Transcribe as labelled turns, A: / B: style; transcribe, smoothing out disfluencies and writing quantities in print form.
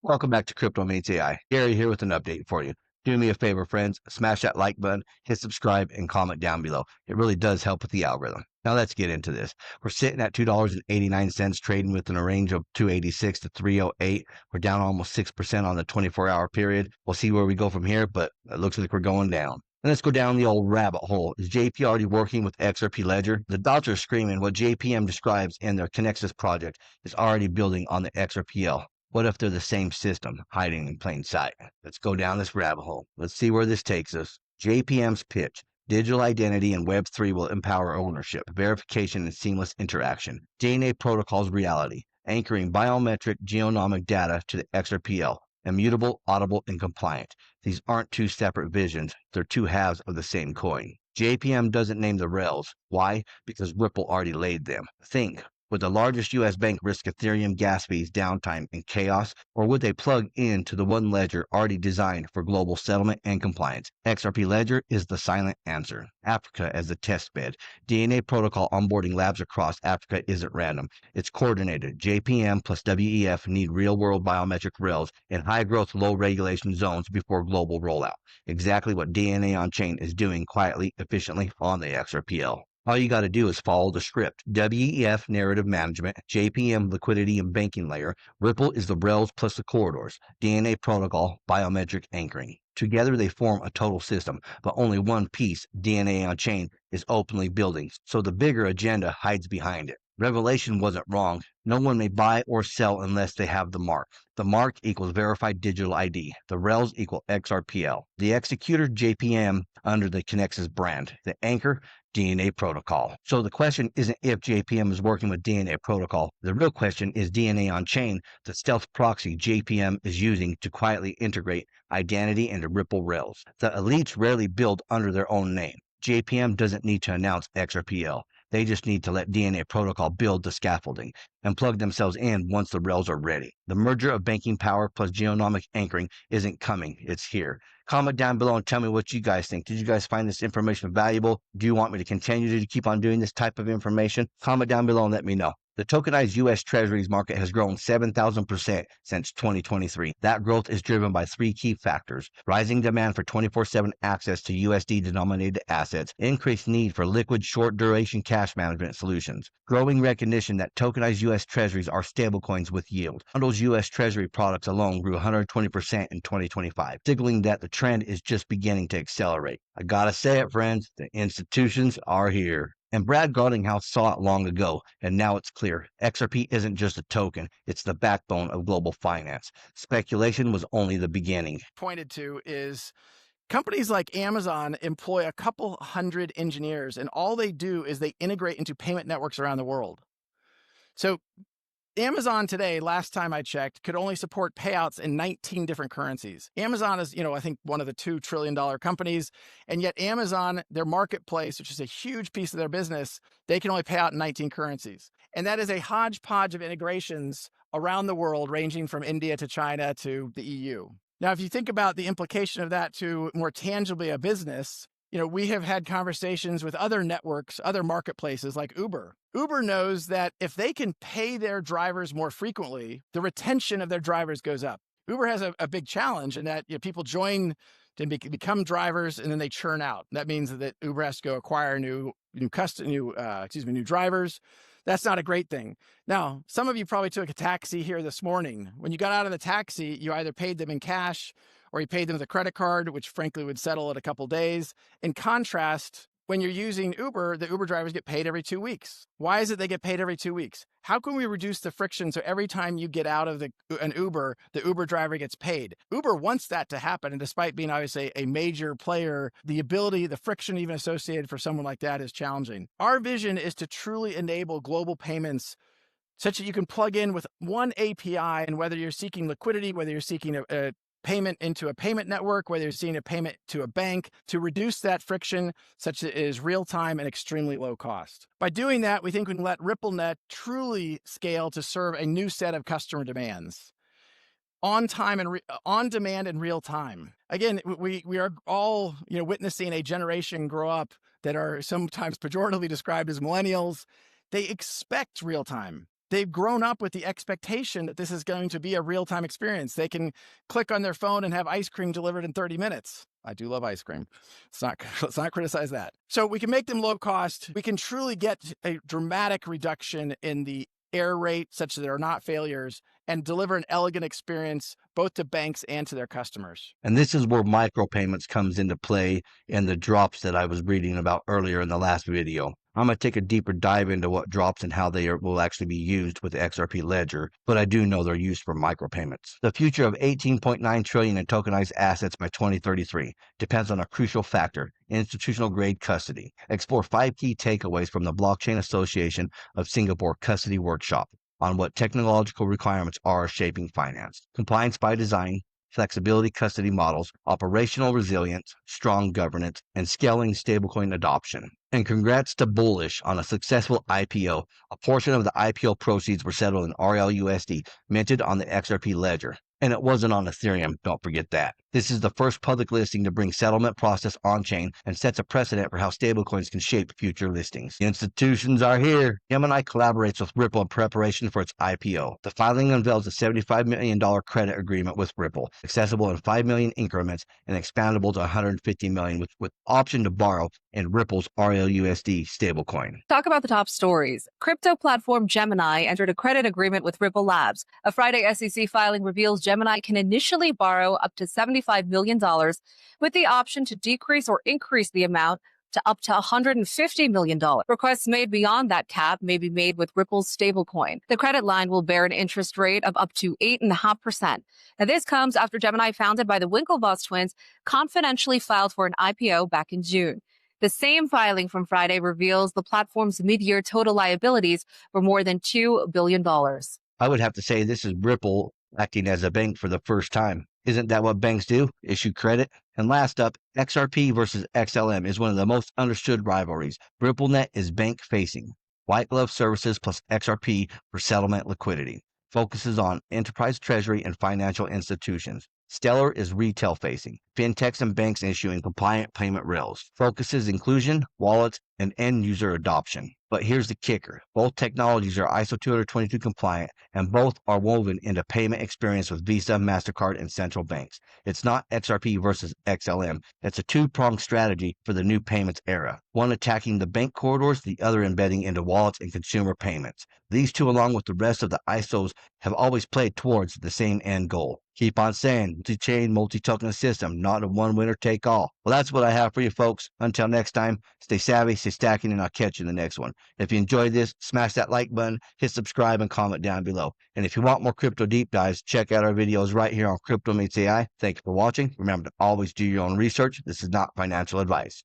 A: Welcome back to Crypto Mates AI. Gary here with an update for you. Do me a favor, friends. Smash that like button, hit subscribe, and comment down below. It really does help with the algorithm. Now let's get into this. We're sitting at $2.89, trading within a range of 286 to 308. We're down almost 6% on the 24-hour period. We'll see where we go from here, but it looks like we're going down. And let's go down the old rabbit hole. Is JP already working with XRP Ledger? The dots are screaming. What JPM describes in their Kinexys project is already building on the XRPL. What if they're the same system, hiding in plain sight? Let's go down this rabbit hole. Let's see where this takes us. JPM's pitch. Digital identity and Web3 will empower ownership, verification, and seamless interaction. DNA protocol's reality, anchoring biometric genomic data to the XRPL. Immutable, audible, and compliant. These aren't two separate visions. They're two halves of the same coin. JPM doesn't name the rails. Why? Because Ripple already laid them. Think. Would the largest U.S. bank risk Ethereum gas fees, downtime, and chaos, or would they plug into the one ledger already designed for global settlement and compliance? XRP Ledger is the silent answer. Africa as the test bed. DNA protocol onboarding labs across Africa isn't random. It's coordinated. JPM plus WEF need real-world biometric rails in high-growth, low-regulation zones before global rollout. Exactly what DNA on-chain is doing quietly, efficiently on the XRPL. All you got to do is follow the script. WEF narrative management, JPM liquidity and banking layer, Ripple is the rails plus the corridors, DNA protocol, biometric anchoring. Together they form a total system, but only one piece, DNA on chain, is openly building, so the bigger agenda hides behind it. Revelation wasn't wrong. No one may buy or sell unless they have the mark. The mark equals verified digital ID. The rails equal XRPL. The executor JPM under the Kinexys brand. The anchor DNA protocol. So the question isn't if JPM is working with DNA protocol. The real question is DNA on chain, the stealth proxy JPM is using to quietly integrate identity into Ripple rails. The elites rarely build under their own name. JPM doesn't need to announce XRPL. They just need to let DNA protocol build the scaffolding and plug themselves in once the rails are ready. The merger of banking power plus genomic anchoring isn't coming, it's here. Comment down below and tell me what you guys think. Did you guys find this information valuable? Do you want me to continue to keep on doing this type of information? Comment down below and let me know. The tokenized U.S. Treasuries market has grown 7,000% since 2023. That growth is driven by three key factors: rising demand for 24/7 access to USD-denominated assets, increased need for liquid short-duration cash management solutions, growing recognition that tokenized U.S. Treasuries are stablecoins with yield. Ondo's U.S. Treasury products alone grew 120% in 2025, signaling that the trend is just beginning to accelerate. I gotta say it, friends, the institutions are here. And Brad Garlinghouse saw it long ago, and now it's clear. XRP isn't just a token, it's the backbone of global finance. Speculation was only the beginning.
B: Pointed to is companies like Amazon employ a couple hundred engineers, and all they do is they integrate into payment networks around the world. So Amazon today, last time I checked, could only support payouts in 19 different currencies. Amazon is, I think one of the $2 trillion companies, and yet Amazon, their marketplace, which is a huge piece of their business, they can only pay out in 19 currencies. And that is a hodgepodge of integrations around the world, ranging from India to China to the EU. Now, if you think about the implication of that to more tangibly a business, we have had conversations with other networks, other marketplaces like Uber. Uber knows that if they can pay their drivers more frequently, the retention of their drivers goes up. Uber has a big challenge in that people join to become drivers and then they churn out. That means that Uber has to go acquire new drivers. That's not a great thing. Now, some of you probably took a taxi here this morning. When you got out of the taxi, you either paid them in cash or you paid them with a credit card, which frankly would settle in a couple days. In contrast, when you're using Uber, the Uber drivers get paid every 2 weeks. Why is it they get paid every 2 weeks? How can we reduce the friction so every time you get out of an Uber, the Uber driver gets paid? Uber wants that to happen, and despite being obviously a major player, the friction even associated for someone like that is challenging. Our vision is to truly enable global payments such that you can plug in with one API, and whether you're seeking liquidity, whether you're seeking a payment into a payment network, whether you're seeing a payment to a bank, to reduce that friction such that it is real-time and extremely low cost. By doing that, we think we can let RippleNet truly scale to serve a new set of customer demands. On demand and real time. Again, we are all witnessing a generation grow up that are sometimes pejoratively described as millennials. They expect real time. they've grown up with the expectation that this is going to be a real-time experience. They can click on their phone and have ice cream delivered in 30 minutes. I do love ice cream. Let's not criticize that. So we can make them low cost. We can truly get a dramatic reduction in the error rate such that there are not failures, and deliver an elegant experience both to banks and to their customers.
A: And this is where micropayments comes into play in the drops that I was reading about earlier in the last video. I'm going to take a deeper dive into what drops and how they will actually be used with the XRP ledger, but I do know they're used for micropayments. The future of 18.9 trillion in tokenized assets by 2033 depends on a crucial factor: institutional grade custody. Explore 5 key takeaways from the Blockchain Association of Singapore Custody Workshop on what technological requirements are shaping finance: compliance by design, flexibility custody models, operational resilience, strong governance, and scaling stablecoin adoption. And congrats to Bullish on a successful IPO. A portion of the IPO proceeds were settled in RLUSD, minted on the XRP ledger. And it wasn't on Ethereum, don't forget that. This is the first public listing to bring settlement process on-chain and sets a precedent for how stablecoins can shape future listings. The institutions are here. Gemini collaborates with Ripple in preparation for its IPO. The filing unveils a $75 million credit agreement with Ripple, accessible in 5 million increments and expandable to 150 million with option to borrow in Ripple's RLUSD stablecoin.
C: Talk about the top stories. Crypto platform Gemini entered a credit agreement with Ripple Labs. A Friday SEC filing reveals Gemini can initially borrow up to $75 million with the option to decrease or increase the amount to up to $150 million. Requests made beyond that cap may be made with Ripple's stablecoin. The credit line will bear an interest rate of up to 8.5%. Now, this comes after Gemini, founded by the Winklevoss twins, confidentially filed for an IPO back in June. The same filing from Friday reveals the platform's mid-year total liabilities were more than $2 billion.
A: I would have to say this is Ripple acting as a bank for the first time. Isn't that what banks do? Issue credit? And last up, XRP versus XLM is one of the most understood rivalries. RippleNet is bank-facing. White glove services plus XRP for settlement liquidity. Focuses on enterprise treasury and financial institutions. Stellar is retail-facing. Fintechs and banks issuing compliant payment rails. Focuses inclusion, wallets, and end-user adoption. But here's the kicker. Both technologies are ISO 222 compliant, and both are woven into payment experience with Visa, MasterCard, and central banks. It's not XRP versus XLM. It's a two-pronged strategy for the new payments era. One attacking the bank corridors, the other embedding into wallets and consumer payments. These two, along with the rest of the ISOs, have always played towards the same end goal. Keep on saying, multi-chain, multi-token system, not a one winner take all. Well, that's what I have for you folks. Until next time, stay savvy, stay stacking, and I'll catch you in the next one. If you enjoyed this, smash that like button, hit subscribe, and comment down below. And if you want more crypto deep dives, check out our videos right here on Crypto Meets AI. Thank you for watching. Remember to always do your own research. This is not financial advice.